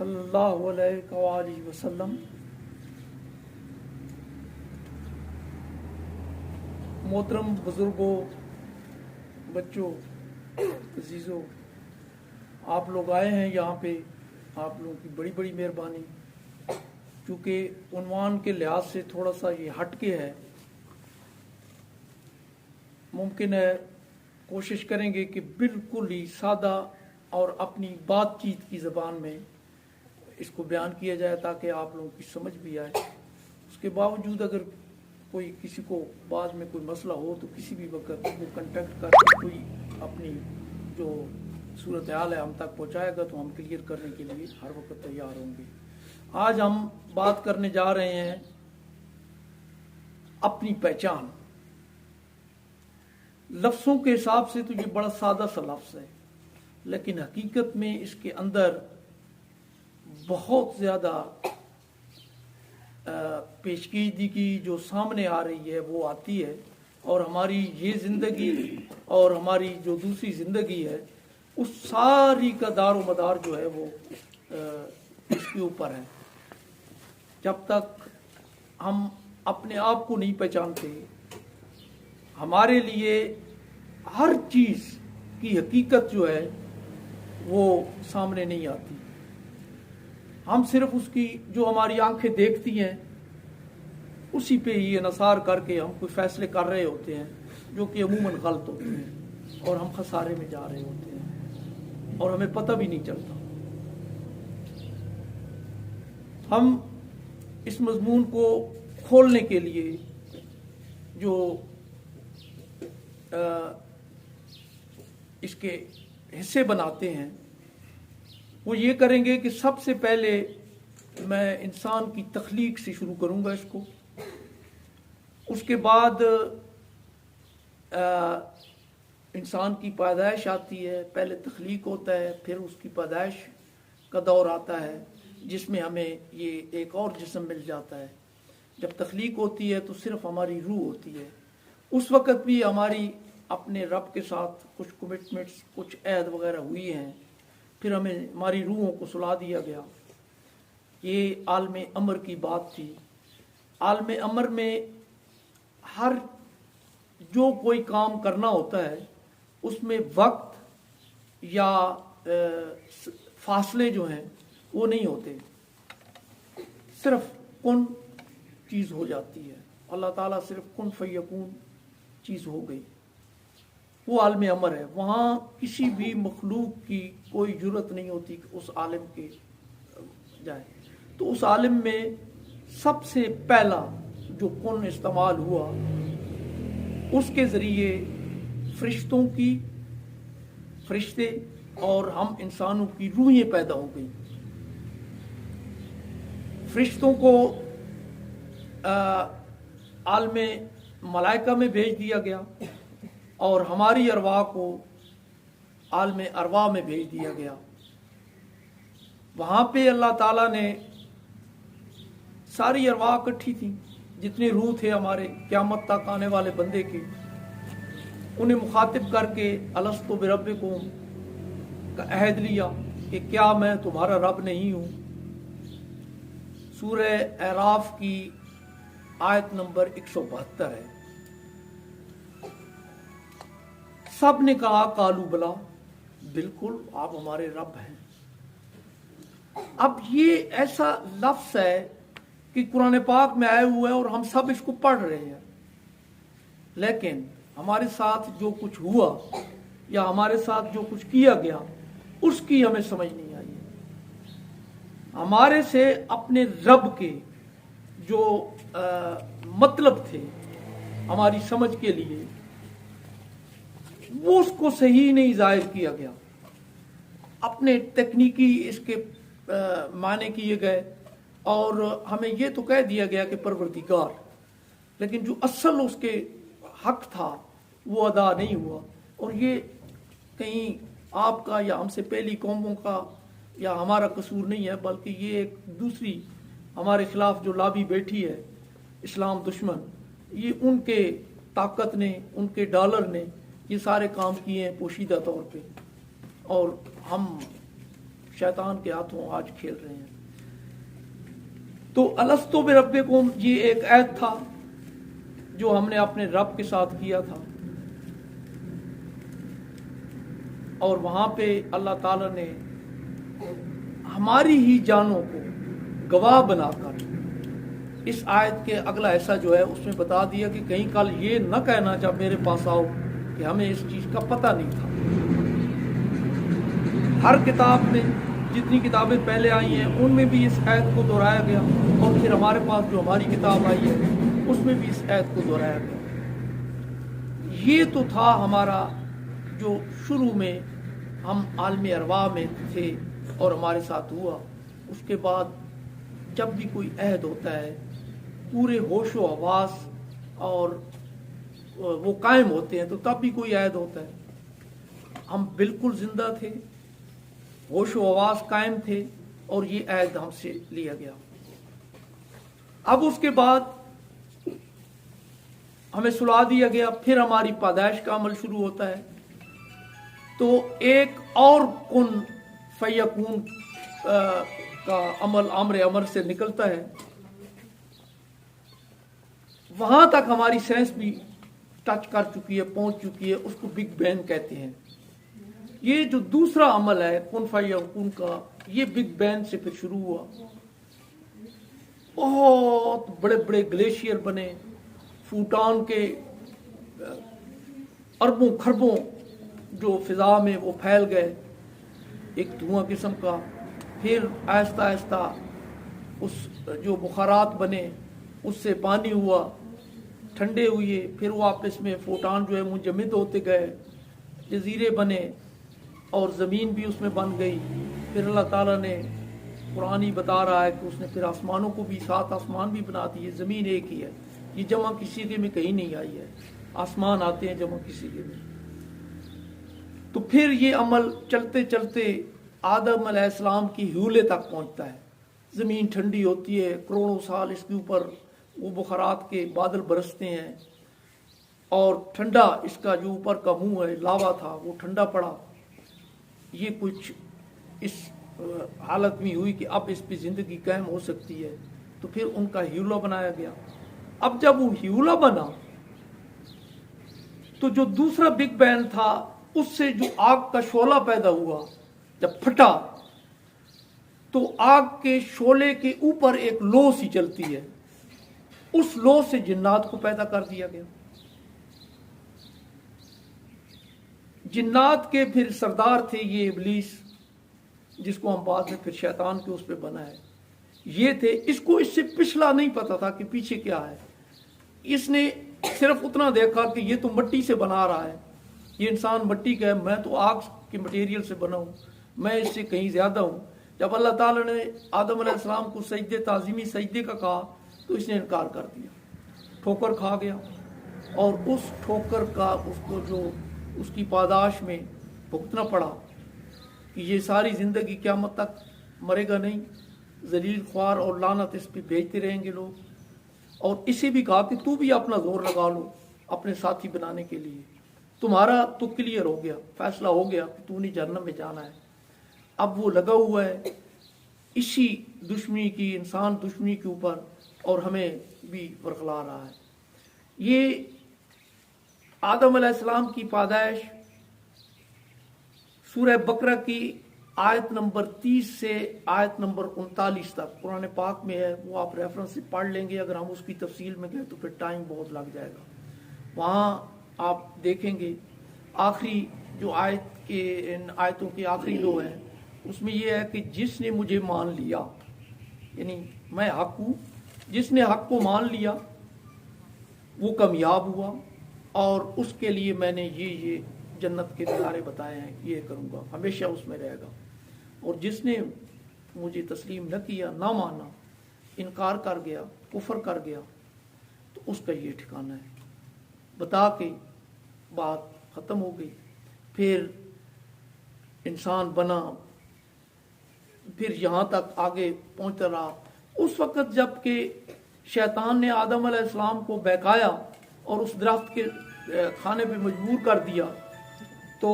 صلی اللہ علیہ وآلہ وسلم۔ محترم بزرگوں، بچوں، عزیزوں، آپ لوگ آئے ہیں یہاں پہ، آپ لوگوں کی بڑی بڑی مہربانی۔ چونکہ عنوان کے لحاظ سے تھوڑا سا یہ ہٹ کے ہے، ممکن ہے کوشش کریں گے کہ بالکل ہی سادہ اور اپنی بات چیت کی زبان میں اس کو بیان کیا جائے تاکہ آپ لوگوں کی سمجھ بھی آئے۔ اس کے باوجود اگر کوئی کسی کو بعد میں کوئی مسئلہ ہو تو کسی بھی وقت وہ کنٹیکٹ کر کے کوئی اپنی جو صورتحال ہے ہم تک پہنچائے گا تو ہم کلیئر کرنے کے لیے ہر وقت تیار ہوں گے۔ آج ہم بات کرنے جا رہے ہیں اپنی پہچان۔ لفظوں کے حساب سے تو یہ بڑا سادہ سا لفظ ہے، لیکن حقیقت میں اس کے اندر بہت زیادہ پیچیدگی جو سامنے آ رہی ہے وہ آتی ہے، اور ہماری یہ زندگی اور ہماری جو دوسری زندگی ہے اس ساری کا دار و مدار جو ہے وہ اس کے اوپر ہے۔ جب تک ہم اپنے آپ کو نہیں پہچانتے، ہمارے لیے ہر چیز کی حقیقت جو ہے وہ سامنے نہیں آتی۔ ہم صرف اس کی جو ہماری آنکھیں دیکھتی ہیں اسی پہ ہی انحصار کر کے ہم کوئی فیصلے کر رہے ہوتے ہیں جو کہ عموماً غلط ہوتے ہیں، اور ہم خسارے میں جا رہے ہوتے ہیں اور ہمیں پتہ بھی نہیں چلتا۔ ہم اس مضمون کو کھولنے کے لیے جو اس کے حصے بناتے ہیں وہ یہ کریں گے کہ سب سے پہلے میں انسان کی تخلیق سے شروع کروں گا اس کو، اس کے بعد انسان کی پیدائش آتی ہے، پہلے تخلیق ہوتا ہے، پھر اس کی پیدائش کا دور آتا ہے جس میں ہمیں یہ ایک اور جسم مل جاتا ہے۔ جب تخلیق ہوتی ہے تو صرف ہماری روح ہوتی ہے، اس وقت بھی ہماری اپنے رب کے ساتھ کچھ کمٹمنٹس، کچھ عہد وغیرہ ہوئی ہیں، پھر ہمیں ہماری روحوں کو سلا دیا گیا۔ یہ عالم امر کی بات تھی۔ عالم امر میں ہر جو کوئی کام کرنا ہوتا ہے اس میں وقت یا فاصلے جو ہیں وہ نہیں ہوتے، صرف کن چیز ہو جاتی ہے۔ اللہ تعالیٰ صرف کن فیکون چیز ہو گئی، وہ عالم امر ہے۔ وہاں کسی بھی مخلوق کی کوئی جرت نہیں ہوتی کہ اس عالم کے جائے۔ تو اس عالم میں سب سے پہلا جو کن استعمال ہوا اس کے ذریعے فرشتے اور ہم انسانوں کی روحیں پیدا ہو گئی۔ فرشتوں کو عالم ملائکہ میں بھیج دیا گیا اور ہماری ارواح کو عالم ارواح میں بھیج دیا گیا۔ وہاں پہ اللہ تعالیٰ نے ساری ارواح اکٹھی تھیں، جتنے روح تھے ہمارے قیامت تک آنے والے بندے کے، انہیں مخاطب کر کے الستو بربکم کا عہد لیا کہ کیا میں تمہارا رب نہیں ہوں۔ سورہ اعراف کی آیت نمبر 172 ہے۔ سب نے کہا قالوا بلا، بالکل آپ ہمارے رب ہیں۔ اب یہ ایسا لفظ ہے کہ قرآن پاک میں آئے ہوئے ہیں اور ہم سب اس کو پڑھ رہے ہیں، لیکن ہمارے ساتھ جو کچھ ہوا یا ہمارے ساتھ جو کچھ کیا گیا اس کی ہمیں سمجھ نہیں آئی۔ ہمارے سے اپنے رب کے جو مطلب تھے ہماری سمجھ کے لیے وہ اس کو صحیح نہیں ظاہر کیا گیا، اپنے تکنیکی اس کے معنی کیے گئے اور ہمیں یہ تو کہہ دیا گیا کہ پروردگار، لیکن جو اصل اس کے حق تھا وہ ادا نہیں ہوا۔ اور یہ کہیں آپ کا یا ہم سے پہلی قوموں کا یا ہمارا قصور نہیں ہے، بلکہ یہ ایک دوسری ہمارے خلاف جو لابی بیٹھی ہے اسلام دشمن، یہ ان کے طاقت نے، ان کے ڈالر نے یہ سارے کام کیے ہیں پوشیدہ طور پہ، اور ہم शैतान के हाथों आज खेल रहे हैं। तो अलस्तु बिरब्बिकुम ये एक ऐद था जो हमने अपने रब के साथ किया था, और वहां पे अल्लाह ताला ने हमारी ही जानों को गवाह बनाकर इस आयत के अगला हिस्सा जो है उसमें बता दिया कि कहीं कल ये न कहना जब मेरे पास आओ कि हमें इस चीज का पता नहीं था। हर किताब में जितनी किताबें पहले आई हैं उनमें भी इस आयत को दोहराया गया, और फिर हमारे पास जो हमारी किताब आई है उसमें भी इस आयत को दोहराया गया। ये तो था हमारा जो शुरू में हम आलम अरवाह में थे और हमारे साथ हुआ। उसके बाद जब भी कोई अहद होता है पूरे होशो हवास और वो कायम होते हैं, तो तब भी कोई अहद होता है। हम बिल्कुल जिंदा थे, होशो हवास कायम थे, और ये अहद हमसे लिया गया। अब उसके बाद हमें सुला दिया गया, फिर हमारी पैदाइश का अमल शुरू होता है। तो एक और कुन फयकून का अमल अमर से निकलता है। वहां तक हमारी साइंस भी टच कर चुकी है, पहुंच चुकी है, उसको बिग बैंग कहते हैं। ये जो दूसरा अमल है कुन फयकून का, ये बिग बैंग से फिर शुरू हुआ। बहुत बड़े बड़े ग्लेशियर बने, फूटान के अरबों खरबों जो फिजा में वो फैल गए, एक धुआं किस्म का। फिर आहिस्ता आहिस्ता उस जो बुखारात बने उससे पानी हुआ, ठंडे हुए, फिर वो आपस में फोटान जो है मुंजमद होते गए, जजीरे बने और ज़मीन भी उसमें बन गई। फिर अल्लाह ताला ने कुरान ही बता रहा है कि उसने फिर आसमानों को भी, 7 आसमान भी बना दिए। ज़मीन एक ही है, ये जमा किसी के में कहीं नहीं आई है, आसमान आते हैं जमा किसी के में। तो फिर ये अमल चलते चलते आदम अलैहिस्सलाम की ह्यूले तक पहुंचता है। ज़मीन ठंडी होती है, करोड़ों साल इसके ऊपर वो बुखारात के बादल बरसते हैं, और ठंडा इसका जो ऊपर का मुंह है लावा था वो ठंडा पड़ा। ये कुछ इस हालत में हुई कि अब इस पर ज़िंदगी कायम हो सकती है। तो फिर उनका ह्यूला बनाया गया। अब जब वो ह्यूला बना तो जो दूसरा बिग बैंग था उससे जो आग का शोला पैदा हुआ, जब फटा तो आग के शोले के ऊपर एक लो सी चलती है, उस लो से जिन्नात को पैदा कर दिया गया। जिन्नात के फिर सरदार थे ये इब्लीस, जिसको हम बाद में फिर शैतान के उस पे बना है। ये थे, इसको इससे पिछला नहीं पता था कि पीछे क्या है। इसने सिर्फ उतना देखा कि ये तो मिट्टी से बना रहा है, ये इंसान मिट्टी का है, मैं तो आग के मटेरियल से बना हूँ, मैं इससे कहीं ज्यादा हूँ। जब अल्लाह ताला ने आदम अलैहिस्सलाम को सजदे ताज़ीमी सजदे का कहा तो इसने इनकार कर दिया, ठोकर खा गया, और उस ठोकर का उसको जो उसकी पादाश में भुगतना पड़ा कि ये सारी जिंदगी क़यामत तक मरेगा नहीं, जलील ख्वार और लानत इस पे भेजते रहेंगे लोग। और इसे भी कहा कि तू भी अपना जोर लगा लो अपने साथी बनाने के लिए, तुम्हारा तो क्लियर हो गया, फैसला हो गया कि तूने जहन्नम में जाना है। अब वो लगा हुआ है इसी दुश्मनी की, इंसान दुश्मनी के ऊपर, और हमें भी बरकला रहा है। ये आदम अलैहिस्सलाम की पैदाइश सूरह बकरा की आयत नंबर 30 से आयत नंबर 39 तक कुरान पाक में है। वो आप रेफरेंस से पढ़ लेंगे। अगर हम उसकी तफसील में गए तो फिर टाइम बहुत लग जाएगा। वहाँ आप देखेंगे आखिरी जो आयत के, इन आयतों के आखिरी दो हैं, उसमें यह है कि जिसने मुझे मान लिया, यानी मैं हक हूँ, जिसने हक को मान लिया वो कामयाब हुआ, और उसके लिए मैंने ये जन्नत के नज़ारे बताए हैं, ये करूँगा, हमेशा उसमें रहेगा। और जिसने मुझे तस्लीम न किया, ना माना, इनकार कर गया, कुफर कर गया, तो उसका ये ठिकाना है। बता के बात ख़त्म हो गई। फिर इंसान बना, फिर यहाँ तक आगे पहुँचता रहा। उस वक़्त जबकि शैतान ने आदम अलैहिस्सलाम को बहकाया और उस दरख्त के खाने पे मजबूर कर दिया, तो